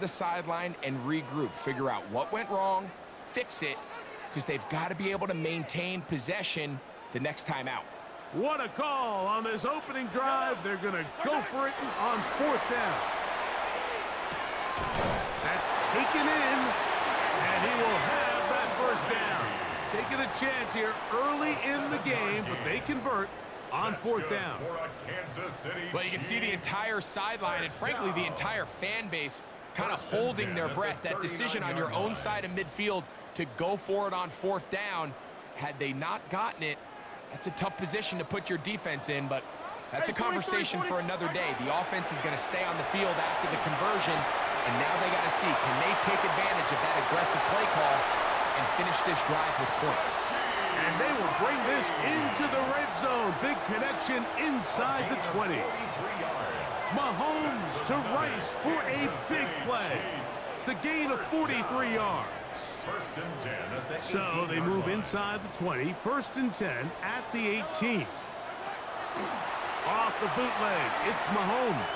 the sideline and regroup, figure out what went wrong, fix it, because they've got to be able to maintain possession the next time out. What a call on this opening drive. They're going to go for it on 4th down. That's taken in, and he will have that 1st down. Taking a chance here early in the game, but they convert on 4th down. Well, you can see the entire sideline and, frankly, the entire fan base kind of holding their breath. That decision on your own side of midfield to go for it on 4th down, had they not gotten it, that's a tough position to put your defense in, but that's a conversation for another day. The offense is going to stay on the field after the conversion, and now they got to see, can they take advantage of that aggressive play call and finish this drive with points? And they will bring this into the red zone. Big connection inside the 20. Mahomes to Rice for a big play. It's a gain of 43 yards. So they move inside the 20. 1st and 10 at the 18. Off the bootleg, it's Mahomes.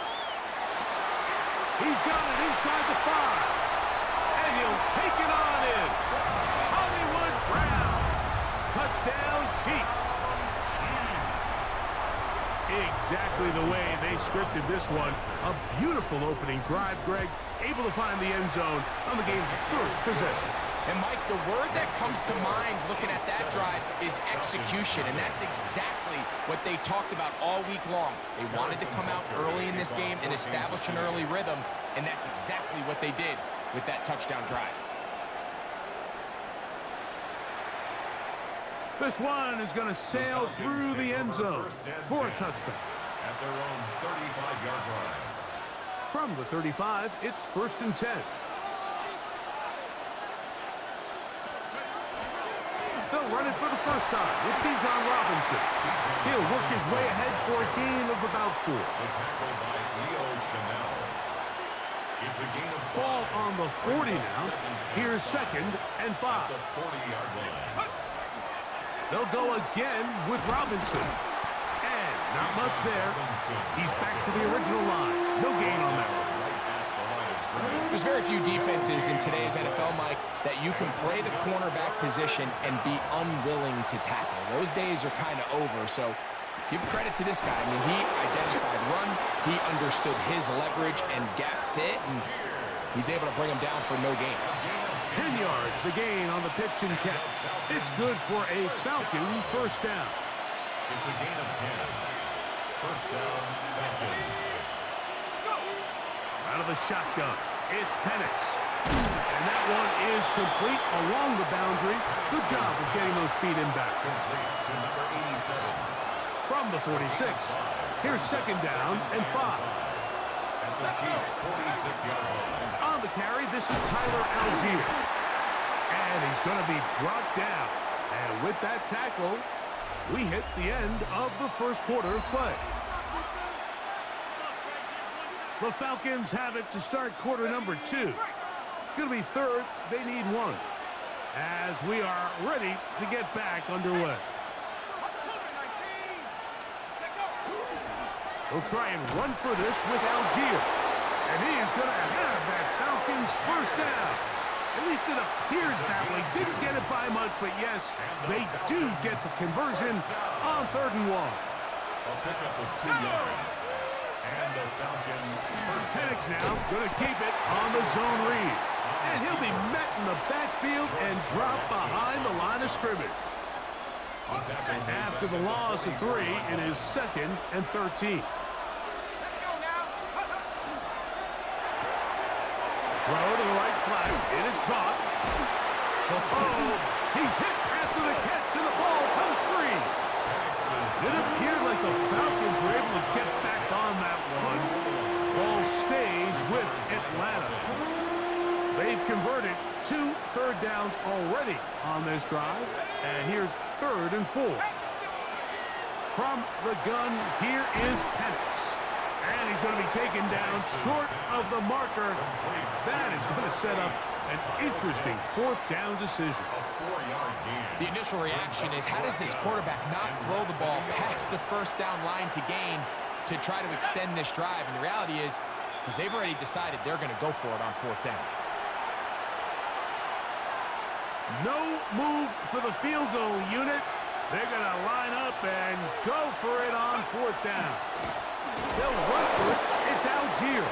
He's got it inside the 5. And he'll take it on in. Hollywood Brown. Touchdown, Chiefs. Exactly the way they scripted this one. A beautiful opening drive, Greg. Able to find the end zone on the game's 1st possession. And, Mike, the word that comes to mind looking at that drive is execution, and that's exactly what they talked about all week long. They wanted to come out early in this game and establish an early rhythm, and that's exactly what they did with that touchdown drive. This one is going to sail through the end zone for a touchdown. At their own 35-yard line. From the 35, it's 1st and 10. They'll run it for the 1st time with Bijan Robinson. He'll work his way ahead for a gain of about 4. The tackle by Leo Chanel. It's a gain of 5. Ball on the 40 now. Here's 2nd and 5. The 40-yard line. They'll go again with Robinson. And not much there. He's back to the original line. No gain on that one. There's very few defenses in today's NFL, Mike, that you can play the cornerback position and be unwilling to tackle. Those days are kind of over, so give credit to this guy. I mean, he identified run, he understood his leverage and gap fit, and he's able to bring him down for no gain. 10 yards, the gain on the pitch and catch. It's good for a Falcon 1st down. It's a gain of 10. 1st down, Falcons. Out of the shotgun, it's Penix. And that one is complete along the boundary. Good job of getting those feet in back. Complete to number 87. From the 46, here's 2nd down and 5. At the Chiefs' 46-yard line. On the carry, this is Tyler Algier. And he's going to be brought down. And with that tackle, we hit the end of the 1st quarter of play. The Falcons have it to start quarter number 2. It's going to be 3rd. They need 1. As we are ready to get back underway. They'll try and run for this with Algier. And he is going to have that Falcons 1st down. At least it appears that way. Didn't get it by much, but yes, they do get the conversion on 3rd and 1. A pickup of 2 yards. And the Falcons first. Penix now going to keep it on the zone read. And he'll be met in the backfield and dropped behind the line of scrimmage. After the loss of 3, it is 2nd and 13. Throw to the right flat. It is caught. Oh, he's hit after the catch, and the ball comes free. It appeared like the Falcons were able to get back on that one. Ball stays with Atlanta. They've converted 2 third downs already on this drive. And here's 3rd and 4. From the gun, here is Penix. And he's going to be taken down short of the marker. That is going to set up an interesting 4th down decision. The initial reaction is, how does this quarterback not throw the ball past the 1st down line to gain to try to extend this drive? And the reality is, because they've already decided they're going to go for it on fourth down. No move for the field goal unit. They're going to line up and go for it on fourth down. They'll run for it. It's Algier.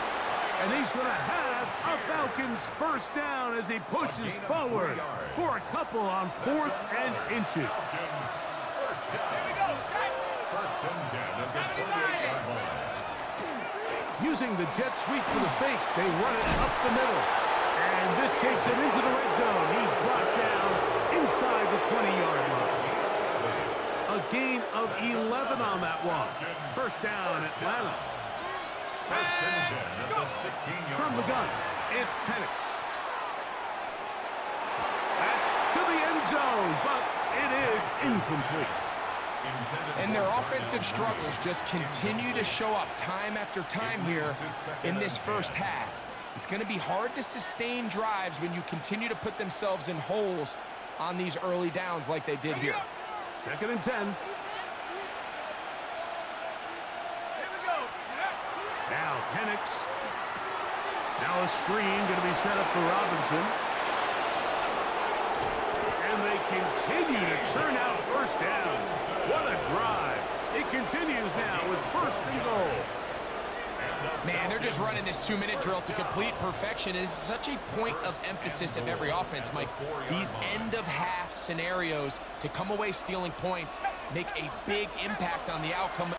And he's going to have a Falcons first down as he pushes forward for a couple on 4th and inches. First and 10 at the 28-yard line. Using the jet sweep for the fake, they run it up the middle. And this takes him into the red zone. He's brought down inside the 20-yard line. A gain of 11 on that one. First down, Atlanta. First and 10 at the 16-yard From the gun, it's Penix. That's to the end zone, but it is incomplete. And their offensive struggles just continue to show up time after time here in this first half. It's going to be hard to sustain drives when you continue to put themselves in holes on these early downs like they did here. Second and 10. Now Penix. Now a screen going to be set up for Robinson. And they continue to churn out first downs. What a drive. It continues now with first and goal. Man, they're just running this 2-minute drill to complete perfection. It is such a point of emphasis of every offense, Mike. These end-of-half scenarios to come away stealing points make a big impact on the outcome.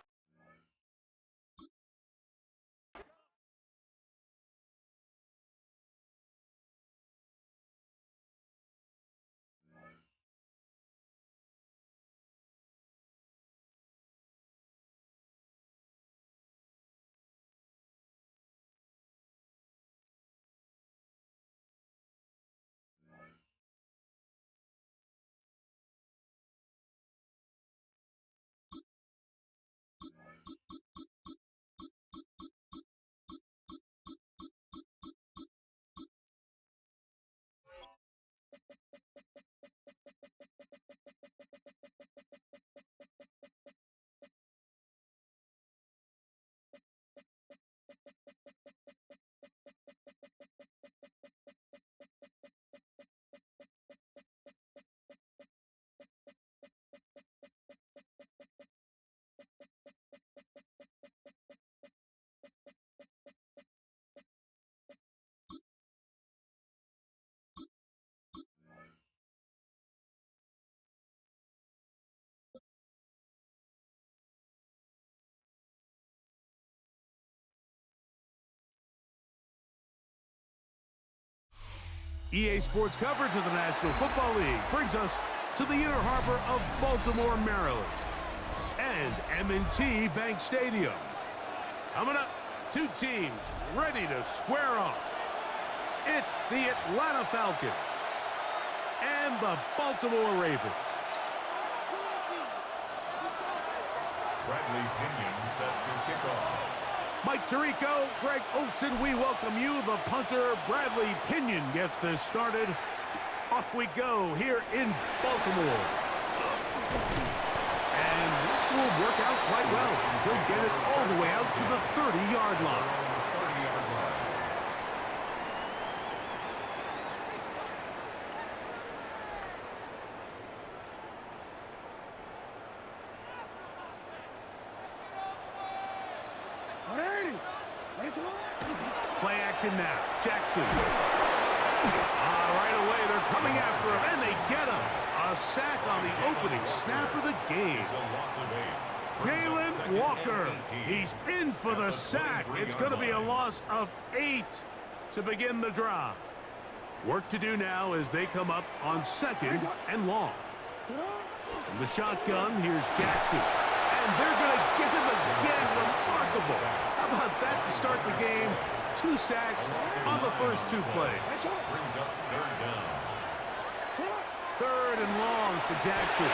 EA Sports coverage of the National Football League brings us to the inner harbor of Baltimore, Maryland, and M&T Bank Stadium. Coming up, two teams ready to square off. It's the Atlanta Falcons and the Baltimore Ravens. Bradley Pinion set to kick off. Mike Tirico, Greg Olson, we welcome you. The punter, Bradley Pinion, gets this started. Off we go here in Baltimore. And this will work out quite well. He'll get it all the way out to the 30-yard line. Play action now. Jackson. Right away, they're coming after him, and they get him. A sack on the opening snap of the game. Jalen Walker. He's in for the sack. It's going to be a loss of 8 to begin the drive. Work to do now as they come up on second and long. From the shotgun, here's Jackson. And they're going to get him again. Remarkable. How about that to start the game? 2 sacks on the first 2 plays. Brings up third down. Third and long for Jackson.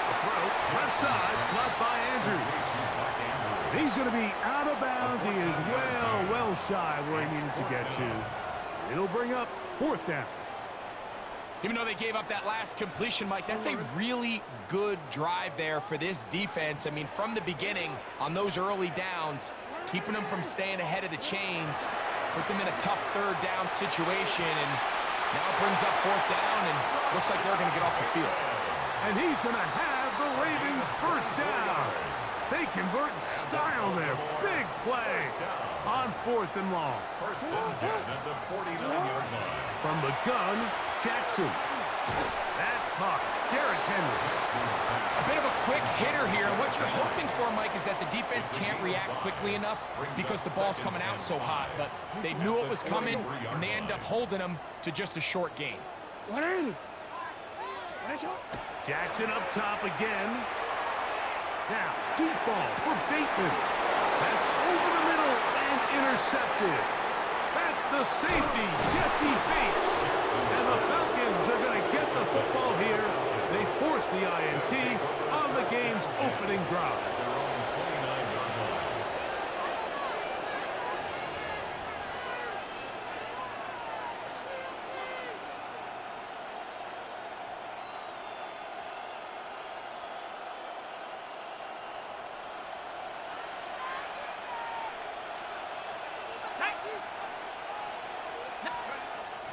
The throw, left side, caught by Andrews. He's going to be out of bounds. He is well shy where he needed to get to. It'll bring up fourth down. Even though they gave up that last completion, Mike, that's a really good drive there for this defense. I mean, from the beginning, on those early downs, keeping them from staying ahead of the chains, put them in a tough third down situation, and now it brings up fourth down, and looks like they're going to get off the field. And he's going to have the Ravens first down. They convert in style there. Big play on 4th and long. First and 10 at the 49-yard line. From the gun, Jackson. That's caught. Derrick Henry. A bit of a quick hitter here. What you're hoping for, Mike, is that the defense can't react quickly enough because the ball's coming out so hot. But they knew it was coming, and they end up holding them to just a short gain. Jackson up top again. Now, deep ball for Bateman. That's over the middle and intercepted. That's the safety, Jesse Bates. And the Falcons are going to get the football here. They force the INT on the game's opening drive.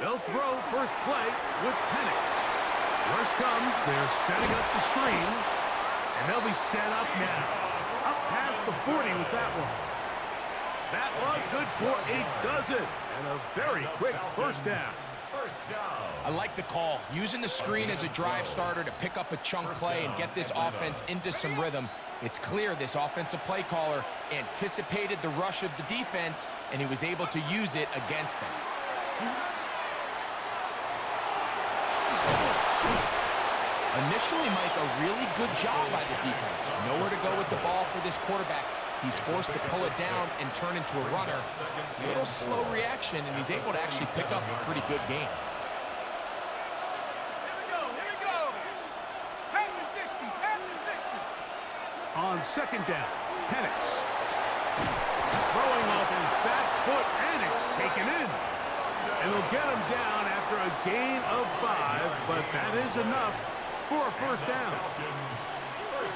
They'll throw first play with Penix. Rush comes. They're setting up the screen. And they'll be set up now. Up past the 40 with that one. That one good for a dozen. And a very quick first down. First down. I like the call. Using the screen as a drive starter to pick up a chunk play and get this offense into some rhythm. It's clear this offensive play caller anticipated the rush of the defense, and he was able to use it against them. Initially, Mike, a really good job by the defense. Nowhere to go with the ball for this quarterback. He's forced to pull it down and turn into a runner. A little slow reaction, and he's able to actually pick up a pretty good game. Here we go. Pass to 60. On second down, Penix. Throwing off his back foot, and it's taken in. And they'll get him down after a gain of 5, but that is enough for a first down.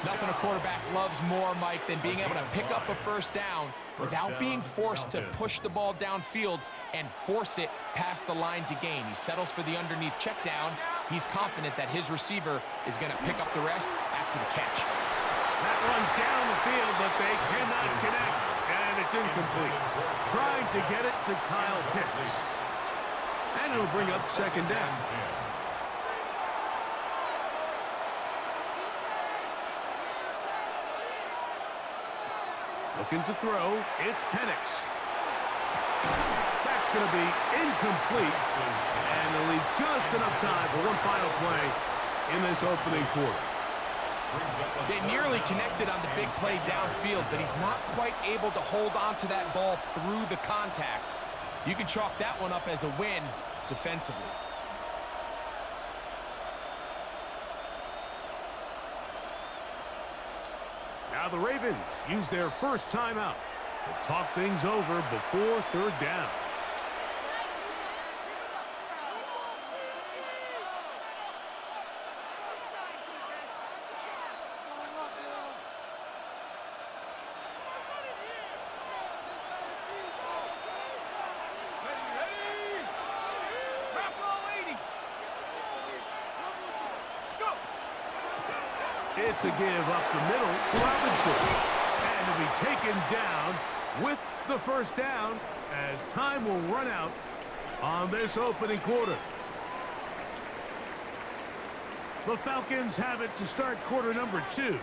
Nothing a quarterback loves more, Mike, than being able to pick up a first down without being forced to push the ball downfield and force it past the line to gain. He settles for the underneath check down. He's confident that his receiver is going to pick up the rest after the catch. That one down the field, but they cannot connect, and it's incomplete. Trying to get it to Kyle Pitts. And it'll bring up second down. Looking to throw, it's Penix. That's going to be incomplete, and they'll leave just enough time for one final play in this opening quarter. They nearly connected on the big play downfield, but he's not quite able to hold on to that ball through the contact. You can chalk that one up as a win defensively. Now the Ravens use their first timeout to talk things over before third down. It's a give up the middle to Robinson. And to be taken down with the first down as time will run out on this opening quarter. The Falcons have it to start quarter number 2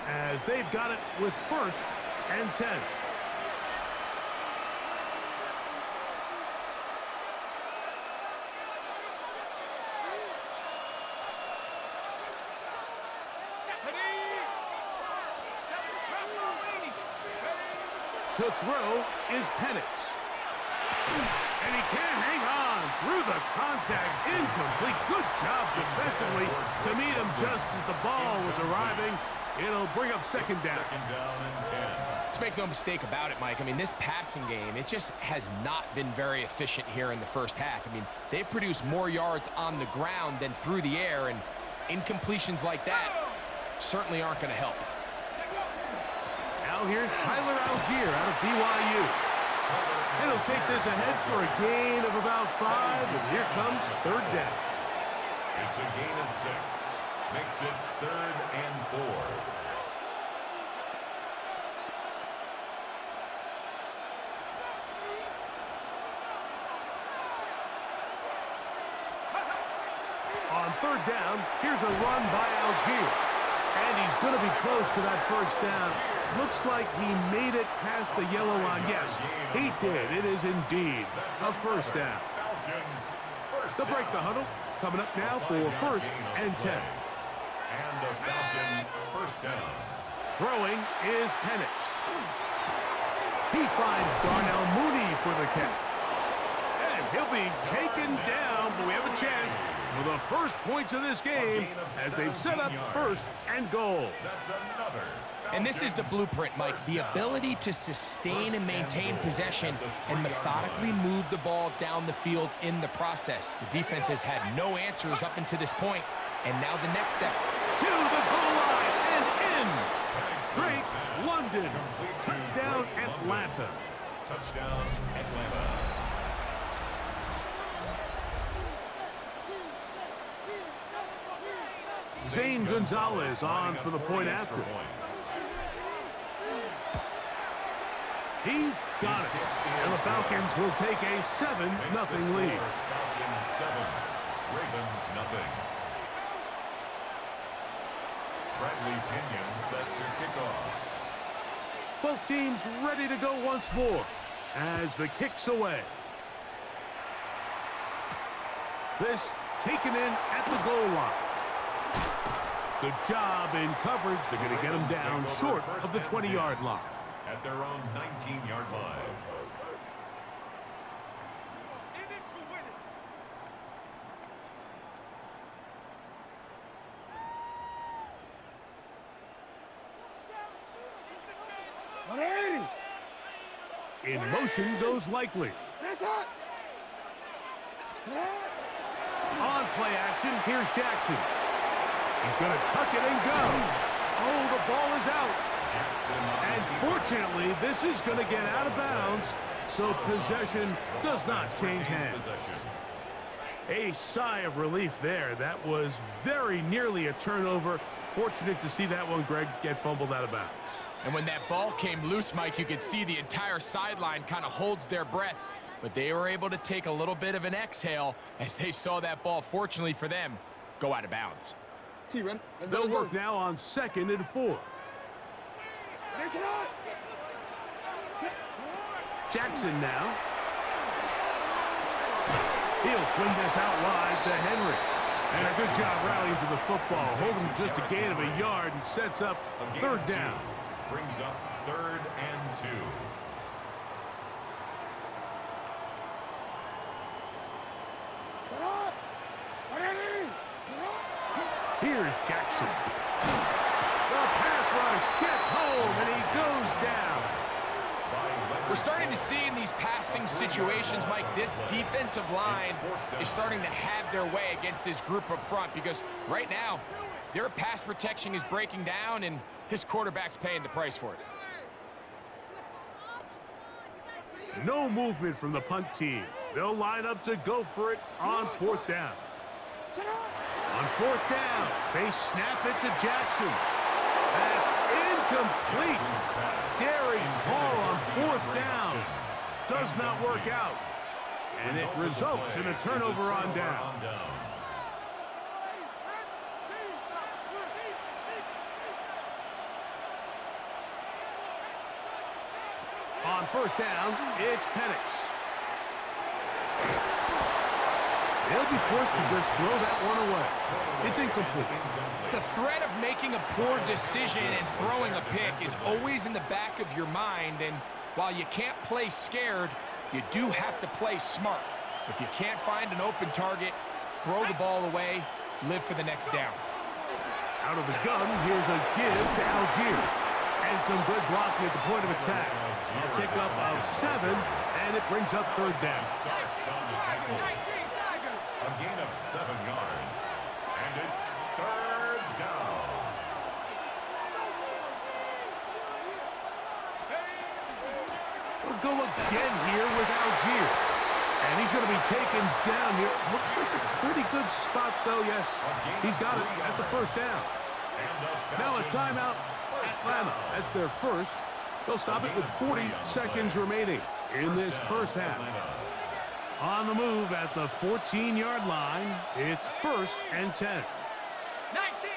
as they've got it with first and 10. To throw is Penix. And he can't hang on through the contact. Incomplete. Good job defensively to meet him just as the ball was arriving. It'll bring up second down. Second down and 10. Let's make no mistake about it, Mike. I mean, this passing game, it just has not been very efficient here in the first half. I mean, they've produced more yards on the ground than through the air, and incompletions like that certainly aren't going to help. Now here's Tyler Algier out of BYU. And he'll take this ahead for a gain of about 5, and here comes third down. It's a gain of 6. Makes it 3rd and 4. On third down, here's a run by Algier. And he's going to be close to that first down. Looks like he made it past the yellow line. Yes, he did. It is indeed a first down. They'll break the huddle. Coming up now for 1st and 10. And the Falcon first down. Throwing is Penix. He finds Darnell Mooney for the catch. And he'll be taken down, but we have a chance for the first points of this game as they've set up 1st and goal. That's another. And this is the blueprint, Mike. The ability to sustain and maintain possession and methodically move the ball down the field in the process. The defense has had no answers up until this point, and now the next step. To the goal line and in. Drake London. Touchdown Atlanta. Touchdown Atlanta. Zane Gonzalez on for the point after. He's got it. And the Falcons will take a 7-0 lead. Falcons 7, Ravens nothing. Bradley Pinion set to kick off. Both teams ready to go once more as the kick's away. This taken in at the goal line. Good job in coverage. They're going to get him down short of the 20-yard line. At their own 19-yard line. In it to win it. In motion goes Likely. On play action, here's Jackson. He's going to tuck it and go. Oh, the ball is out. And fortunately, this is going to get out of bounds, so possession does not change hands. A sigh of relief there. That was very nearly a turnover. Fortunate to see that one, Greg, get fumbled out of bounds. And when that ball came loose, Mike, you could see the entire sideline kind of holds their breath. But they were able to take a little bit of an exhale as they saw that ball, fortunately for them, go out of bounds. They'll work now on 2nd and 4. Jackson now. He'll swing this out wide to Henry. And a good job rallying to the football. Holding just a gain of a yard and sets up 3rd down. Brings up 3rd and 2. Here's Jackson. The pass rush gets home, and he goes down. We're starting to see in these passing situations, Mike, this defensive line is starting to have their way against this group up front because right now, their pass protection is breaking down, and his quarterback's paying the price for it. No movement from the punt team. They'll line up to go for it on 4th down. On 4th down, they snap it to Jackson. That's incomplete. Daring call on 4th down. Does not work out. And it results in a turnover on down. On 1st down, it's Penix. They'll be forced to just throw that one away. It's incomplete. The threat of making a poor decision and throwing a pick is always in the back of your mind, and while you can't play scared, you do have to play smart. If you can't find an open target, throw the ball away, live for the next down. Out of the gun, here's a give to Algier. And some good blocking at the point of attack. A pickup of 7, and it brings up third down. Starts on the tackle. 19, Tiger. A gain of 7 yards. And it's third down. We'll go again here with Algier. And he's going to be taken down here. Looks like a pretty good spot, though. Yes, he's got it. That's a first down. Now a timeout. Atlanta. That's their first. They'll stop it with 40 seconds remaining in this first half. On the move at the 14-yard line. It's 1st and 10. 19.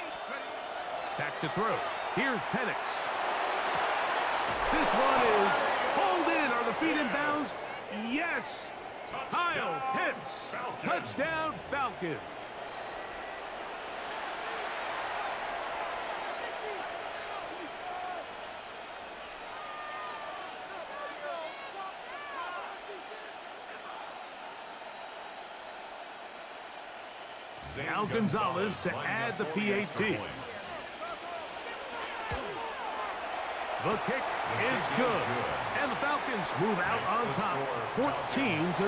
Back to throw. Here's Penix. This one is hauled in. Are the feet in bounds? Yes. Kyle Pitts. Touchdown, Falcons. Now Gonzalez to add the PAT. The kick is good. And the Falcons move out on top, 14-0.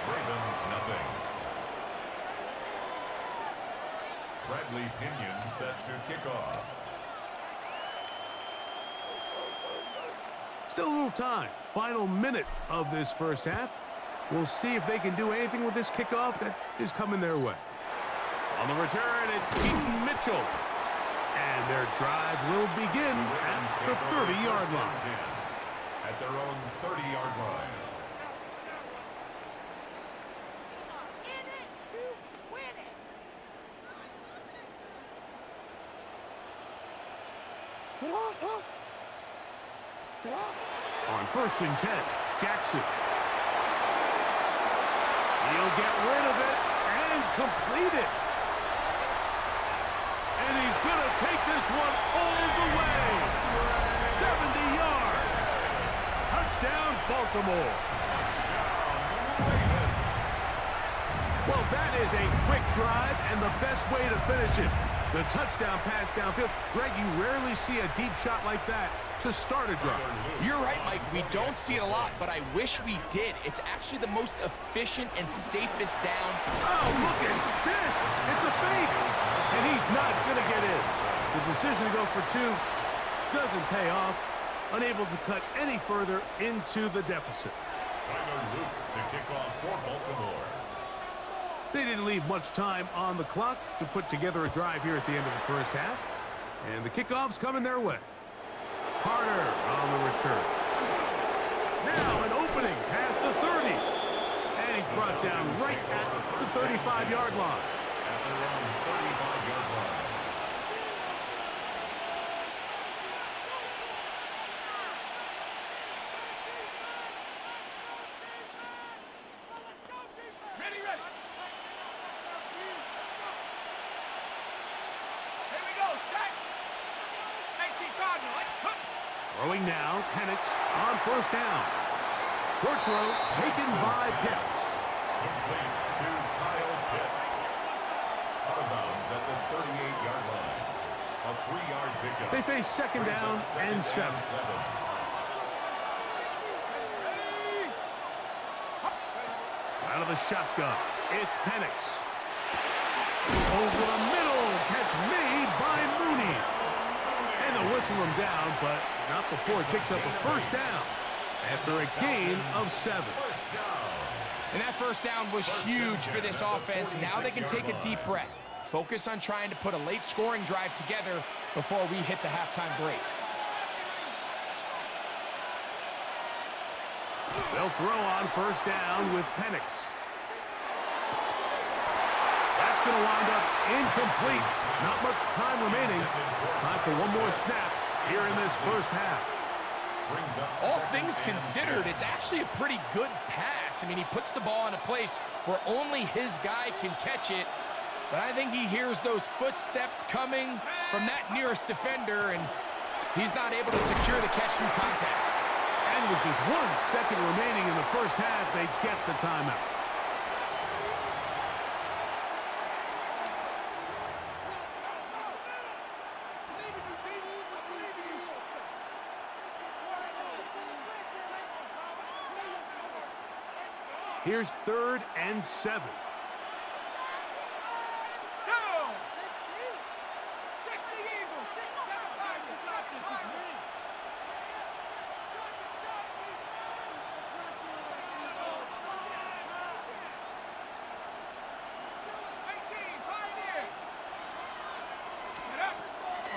Ravens nothing. Bradley Pinion set to kick off. Still a little time. Final minute of this first half. We'll see if they can do anything with this kickoff that is coming their way. On the return, it's Keaton Mitchell. And their drive will begin at the 30-yard line. At their own 30-yard line. In it to win it. On 1st and 10, Jackson. He'll get rid of it and complete it. And he's going to take this one all the way. 70 yards. Touchdown, Baltimore. Well, that is a quick drive and the best way to finish it. The touchdown pass downfield. Greg, you rarely see a deep shot like that to start a drive. You're right, Mike. We don't see it a lot, but I wish we did. It's actually the most efficient and safest down. Oh, look at this. It's a fake. And he's not going to get in. The decision to go for 2 doesn't pay off. Unable to cut any further into the deficit. Tyler Luke to kick off for Baltimore. They didn't leave much time on the clock to put together a drive here at the end of the first half. And the kickoff's coming their way. Carter on the return. Now an opening past the 30. And he's brought down right at the 35-yard line. At their own 35-yard line. Ready. Here we go, set. 18 Cardinal. Throwing now, Penix on 1st down. Short throw taken by Pitts. Complete to Kyle Pitts. Out of bounds at the 38-yard line. A 3-yard pickup. They face 2nd down and 7. Out of the shotgun, it's Penix. Over the middle, catch made by Mooney. And they'll whistle him down, but not before he picks up a 1st down after a gain of 7. And that 1st down was huge for this offense. Now they can take a deep breath. Focus on trying to put a late scoring drive together before we hit the halftime break. They'll throw on 1st down with Penix. That's going to wind up incomplete. Not much time remaining. Time for one more snap here in this first half. All things considered, it's actually a pretty good pass. I mean, he puts the ball in a place where only his guy can catch it. But I think he hears those footsteps coming from that nearest defender, and he's not able to secure the catch through contact. And with just 1 second remaining in the first half, they get the timeout. Here's 3rd and 7. Go! 60 Eagles, 675 this is me.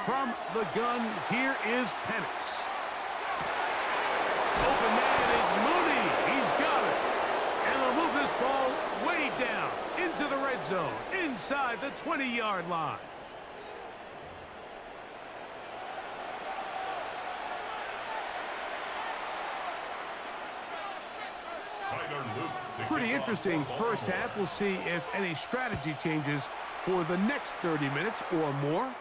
From the gun, here is Penix. Open man is Mooney. He's got it. And they'll move this ball way down into the red zone, inside the 20-yard line. Pretty interesting first half. We'll see if any strategy changes for the next 30 minutes or more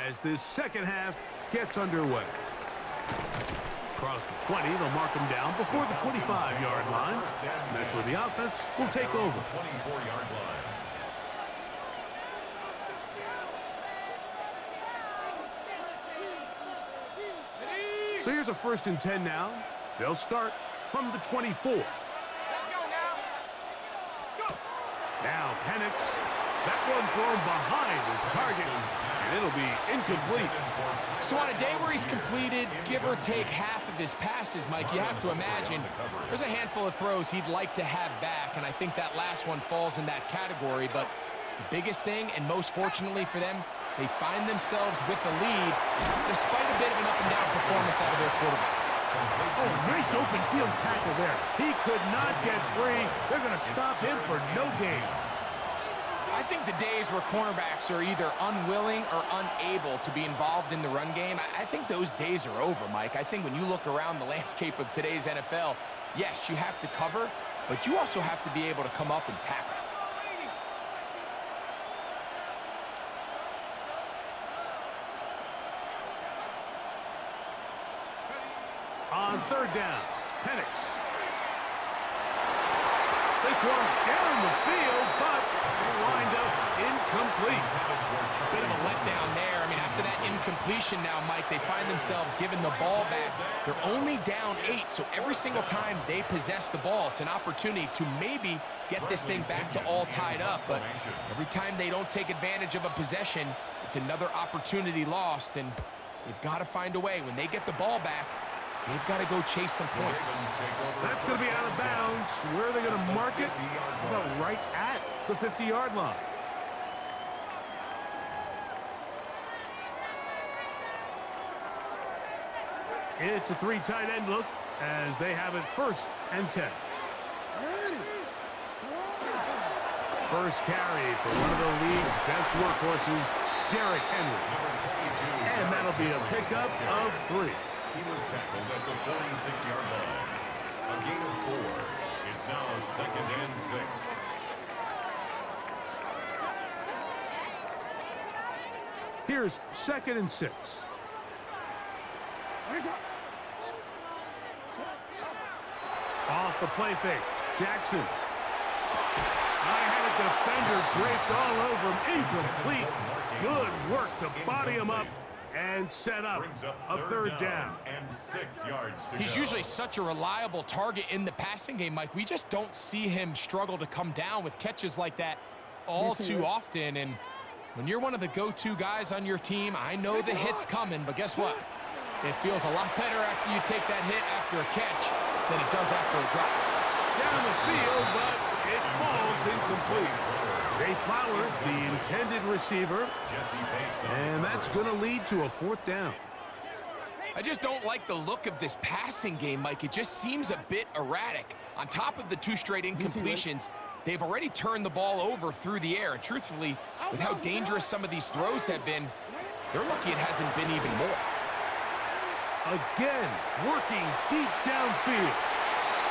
as this second half gets underway. Across the 20, they'll mark them down before the 25-yard line. And that's where the offense will take over. 24-yard line. So here's a 1st and 10 now. They'll start from the 24. Let's go now. Go. Now Penix. That one thrown behind his target, and it'll be incomplete. So on a day where he's completed, give or take half of his passes, Mike, you have to imagine there's a handful of throws he'd like to have back, and I think that last one falls in that category. But the biggest thing, and most fortunately for them, they find themselves with a lead despite a bit of an up-and-down performance out of their quarterback. Oh, nice open field tackle there. He could not get free. They're going to stop him for no gain. I think the days where cornerbacks are either unwilling or unable to be involved in the run game, I think those days are over, Mike. I think when you look around the landscape of today's NFL, yes, you have to cover, but you also have to be able to come up and tackle. On 3rd down, Penix. This one down the field, but it lined up incomplete. Bit of a letdown there. I mean, after that incompletion now, Mike, they find themselves giving the ball back. They're only down 8, so every single time they possess the ball, it's an opportunity to maybe get this thing back to all tied up. But every time they don't take advantage of a possession, it's another opportunity lost, and they've got to find a way. When they get the ball back, they've got to go chase some points. That's going to be out of bounds. Where are they going to mark it? About right at the 50-yard line. It's a 3 tight end look as they have it 1st and 10. First carry for one of the league's best workhorses, Derrick Henry. And that'll be a pickup of 3. He was tackled at the 46-yard line. A gain of 4. It's now 2nd and 6. Here's 2nd and 6. Off the play fake. Jackson. I had a defender draped all over him. Incomplete. Good work to body him up and set up a 3rd down. And 6 yards to He's go. usually such a reliable target in the passing game, Mike. We just don't see him struggle to come down with catches like that all too often. And when you're one of the go-to guys on your team, I know the hit's coming, but guess what? It feels a lot better after you take that hit after a catch than it does after a drop. Down the field, but it falls incomplete. Zay Flowers, the intended receiver, and that's going to lead to a 4th down. I just don't like the look of this passing game, Mike. It just seems a bit erratic. On top of the 2 straight incompletions, they've already turned the ball over through the air. And truthfully, with how dangerous some of these throws have been, they're lucky it hasn't been even more. Again, working deep downfield.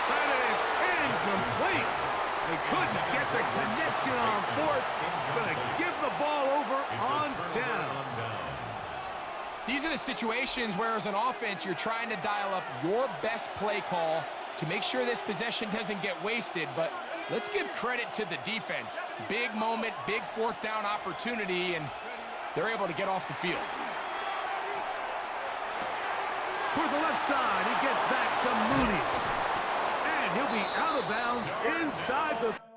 That is incomplete. They couldn't get the connection on 4th. Going to give the ball over on down. These are the situations where, as an offense, you're trying to dial up your best play call to make sure this possession doesn't get wasted. But let's give credit to the defense. Big moment, big 4th down opportunity, and they're able to get off the field. Toward the left side, he gets back to Mooney. And And he'll be out of bounds inside the